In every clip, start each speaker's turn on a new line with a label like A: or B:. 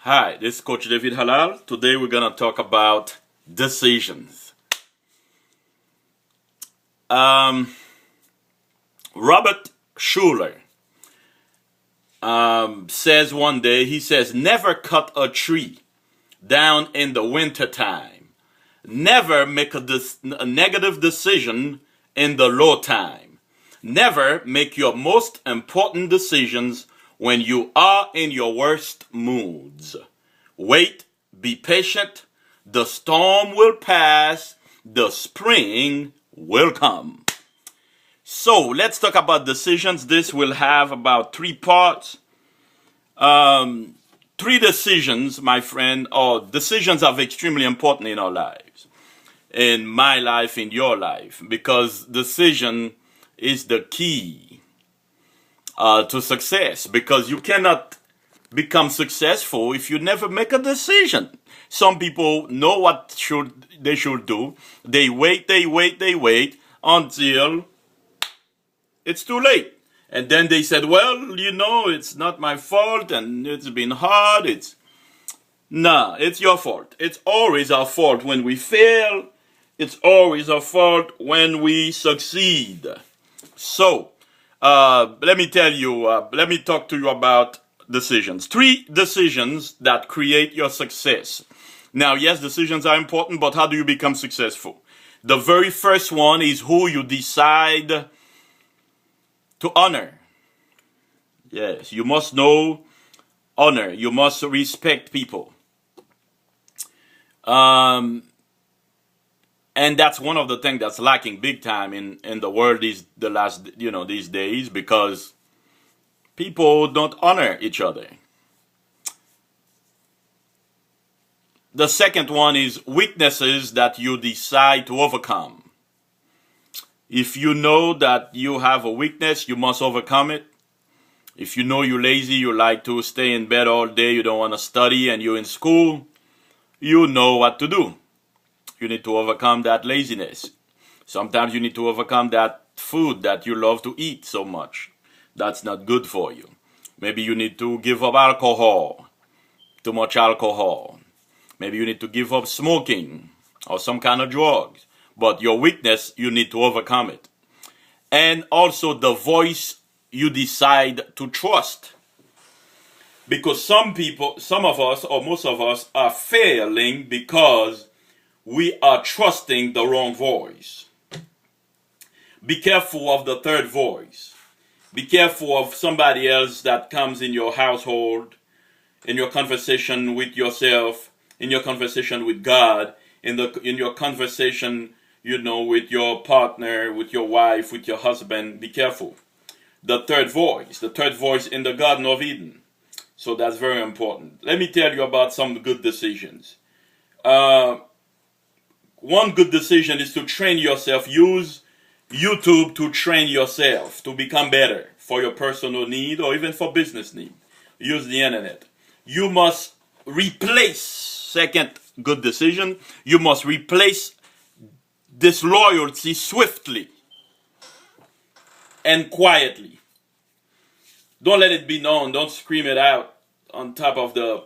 A: Hi, this is Coach David Halal. Today we're going to talk about decisions. Um, Robert Schuller says one day, he says, never cut a tree down in the winter time. Never make a negative decision in the low time. Never make your most important decisions when you are in your worst moods. Wait, be patient. The storm will pass. The spring will come. So let's talk about decisions. This will have about 3 parts. 3 decisions, my friend, or decisions are extremely important in our lives. In my life, in your life, because decision is the key to success, because you cannot become successful if you never make a decision. Some people know what they should do. They wait until it's too late. And then they said, well, it's not my fault and it's been hard. It's your fault. It's always our fault when we fail. It's always our fault when we succeed. So, let me talk to you about decisions. 3 decisions that create your success. Now, yes, decisions are important, but how do you become successful? The very first one is who you decide to honor. Yes, you must know honor. You must respect people. And that's one of the things that's lacking big time in the world these days, because people don't honor each other. The second one is weaknesses that you decide to overcome. If you know that you have a weakness, you must overcome it. If you know you're lazy, you like to stay in bed all day, you don't want to study, and you're in school, you know what to do. You need to overcome that laziness. Sometimes you need to overcome that food that you love to eat so much. That's not good for you. Maybe you need to give up alcohol, too much alcohol. Maybe you need to give up smoking or some kind of drugs. But your weakness, you need to overcome it. And also the voice you decide to trust. Because some of us, or most of us, are failing because we are trusting the wrong voice. Be careful of the third voice. Be careful of somebody else that comes in your household, in your conversation with yourself, in your conversation with God, in your conversation, with your partner, with your wife, with your husband. Be careful. The third voice in the Garden of Eden. So that's very important. Let me tell you about some good decisions. One good decision is to train yourself. Use YouTube to train yourself to become better for your personal need or even for business need. Use the internet. You must replace, second good decision, you must replace disloyalty swiftly and quietly. Don't let it be known. Don't scream it out on top of the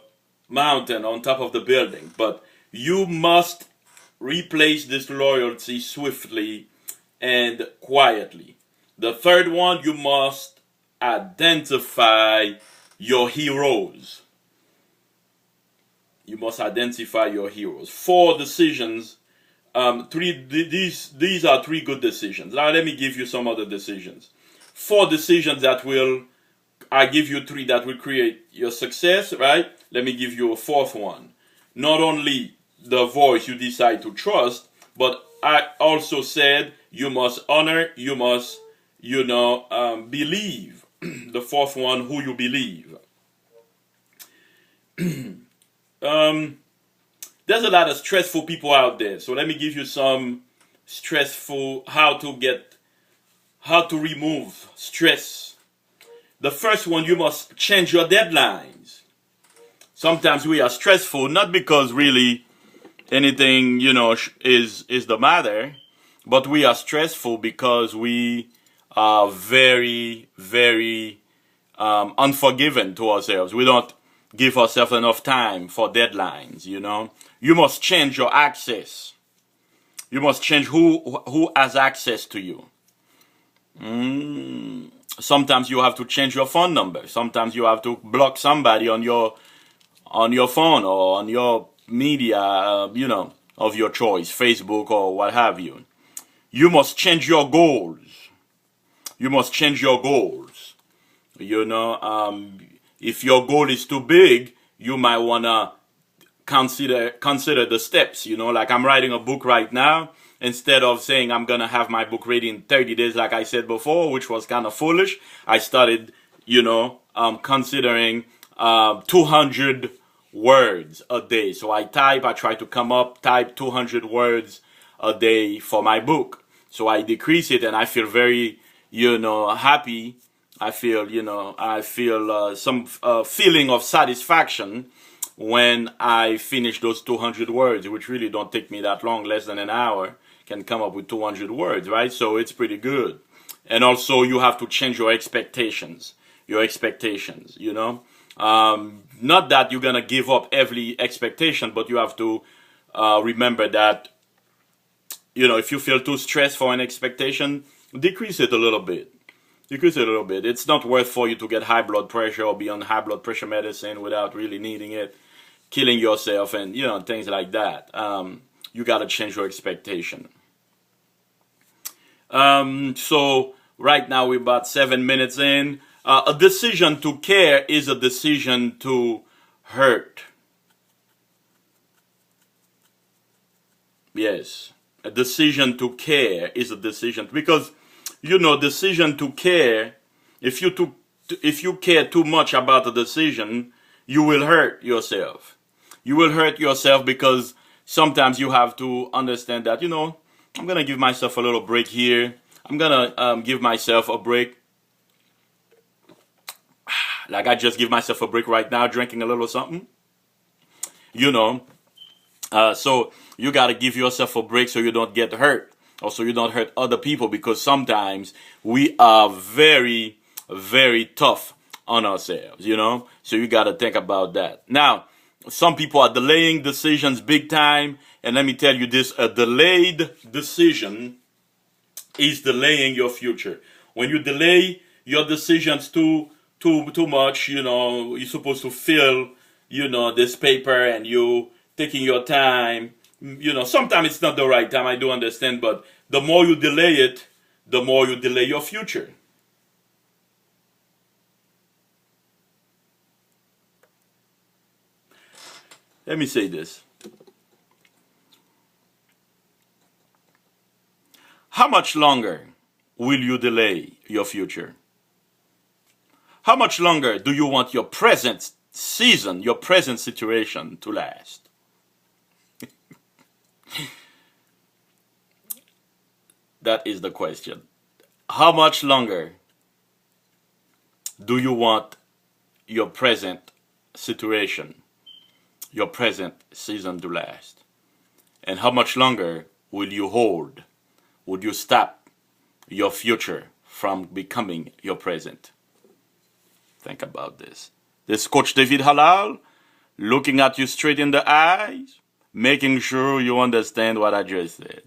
A: mountain, on top of the building. But you must replace disloyalty swiftly and quietly. The third one, you must identify your heroes. You must identify your heroes. 4 decisions. These are 3 good decisions. Now let me give you some other decisions. 4 decisions I give you 3 that will create your success, right? Let me give you a 4th one. Not only the voice you decide to trust, but I also said you must honor, you must, believe. The 4th one, who you believe. There's a lot of stressful people out there. So let me give you some how to remove stress. The first one, you must change your deadlines. Sometimes we are stressful, not because really anything, is the matter, but we are stressful because we are very, very unforgiving to ourselves. We don't give ourselves enough time for deadlines, you know. You must change your access. You must change who has access to you. Sometimes you have to change your phone number. Sometimes you have to block somebody on your phone or on your media, you know, of your choice, Facebook or what have you. You must change your goals. You must change your goals. You know, if your goal is too big, you might wanna consider the steps. You know, like I'm writing a book right now. Instead of saying I'm gonna have my book ready in 30 days, like I said before, which was kind of foolish, I started, you know, considering 200 words a day. So I try to type 200 words a day for my book. So I decrease it, and I feel very, you know, happy. I feel, you know, some feeling of satisfaction when I finish those 200 words, which really don't take me that long, less than an hour, can come up with 200 words, right? So it's pretty good. And also you have to change your expectations, you know. Not that you're going to give up every expectation, but you have to remember that, you know, if you feel too stressed for an expectation, decrease it a little bit. Decrease it a little bit. It's not worth for you to get high blood pressure or be on high blood pressure medicine without really needing it, killing yourself and, you know, things like that. You got to change your expectation. So right now we're about 7 minutes in. A decision to care is a decision to hurt. Yes, a decision to care is a decision, because, you know, decision to care, if you care too much about a decision, you will hurt yourself. You will hurt yourself because sometimes you have to understand that, you know, I'm going to give myself a little break here. I'm going to give myself a break. Like I just give myself a break right now, drinking a little something. You know, so you got to give yourself a break so you don't get hurt, or so you don't hurt other people, because sometimes we are very, very tough on ourselves, you know. So you got to think about that. Now, some people are delaying decisions big time. And let me tell you this, a delayed decision is delaying your future. When you delay your decisions too much, you know, you're supposed to fill, you know, this paper, and you taking your time. You know, sometimes it's not the right time, I do understand, but the more you delay it, the more you delay your future. Let me say this. How much longer will you delay your future? How much longer do you want your present season, your present situation to last? That is the question. How much longer do you want your present situation, your present season to last? And how much longer will you hold? Would you stop your future from becoming your present? Think about this. This is Coach David Halal, looking at you straight in the eyes, making sure you understand what I just said.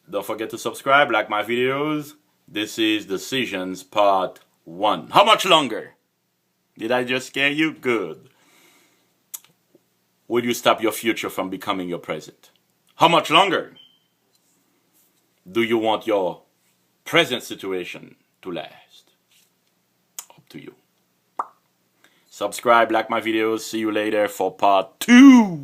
A: Don't forget to subscribe, like my videos. This is Decisions Part 1. How much longer? Did I just scare you? Good. Will you stop your future from becoming your present? How much longer do you want your present situation to last? Up to you. Subscribe, like my videos. See you later for Part 2.